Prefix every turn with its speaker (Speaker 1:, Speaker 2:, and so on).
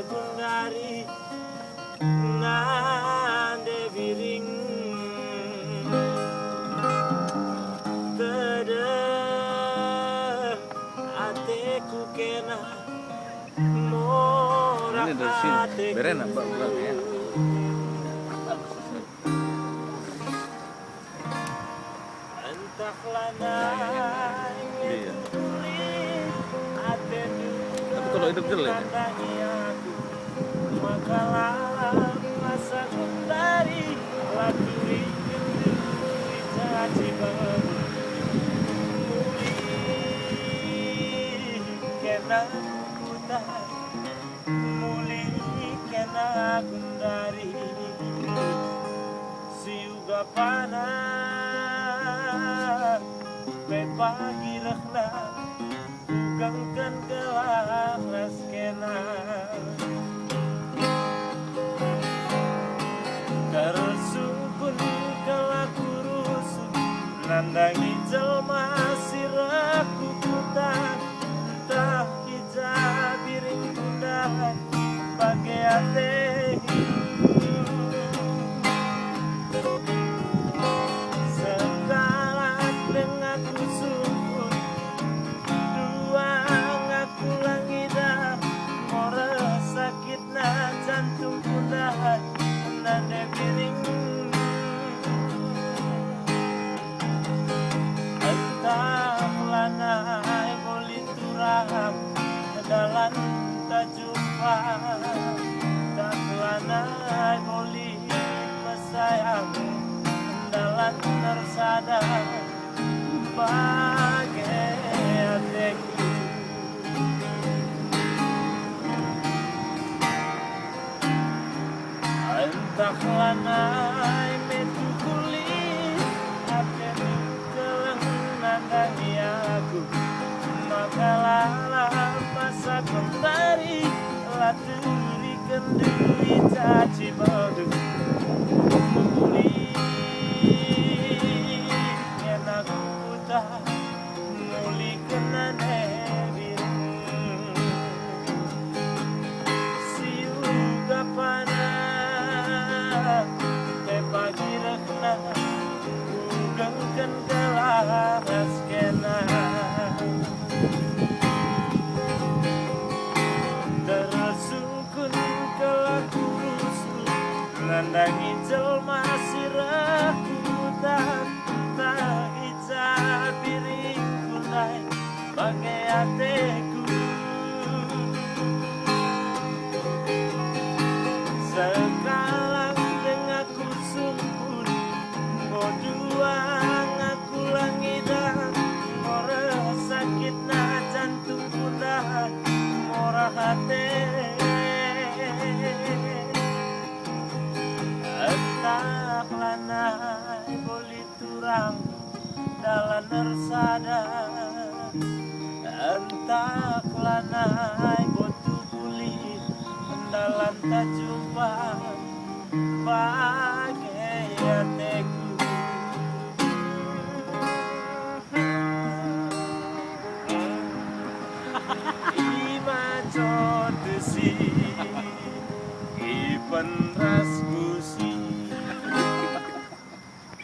Speaker 1: gundari nande biring tede ateku kena morak
Speaker 2: Ini dari sini,
Speaker 1: ateku
Speaker 2: beren apa bukan ya?
Speaker 1: entahlah
Speaker 2: Iya.
Speaker 1: tapi
Speaker 2: kalau hidup jelek ya?
Speaker 1: makalah masa dari laturi kenduri caci muli kena kuta muli kena gundari siuga panah pagi rehna gangkan gelap raskena tersukun kelaku rusuh nandangi jelma siraku kutan entah hijab biring kudan bagai ate sekalat dengan kusukun dua ngaku langida mora sakitna jantung kudan nande biring entahlah naik boleh turang dalam tak jumpa taklah naik boleh mesayang dalam tersada bagai adekku entahlah naik metu kulit akan kelang nandangi aku makalah masa kembali laturi kenduri caci badu muli enak kuta muli kena nebiring siuga panah pagi rehna gangkan gelap raskena tersukun kelaku rusuh nandangi jelma siraku kutan tak hijab biring kunai bagai ateku sekalang dengan kusungkun bodua ngaku langidan mora sakitna jantung kunai mora hati entahlah naik boleh turang dalam nersada entahlah naik botu kulit dalam tak jumpa bagai ateku ima jodoh si ipan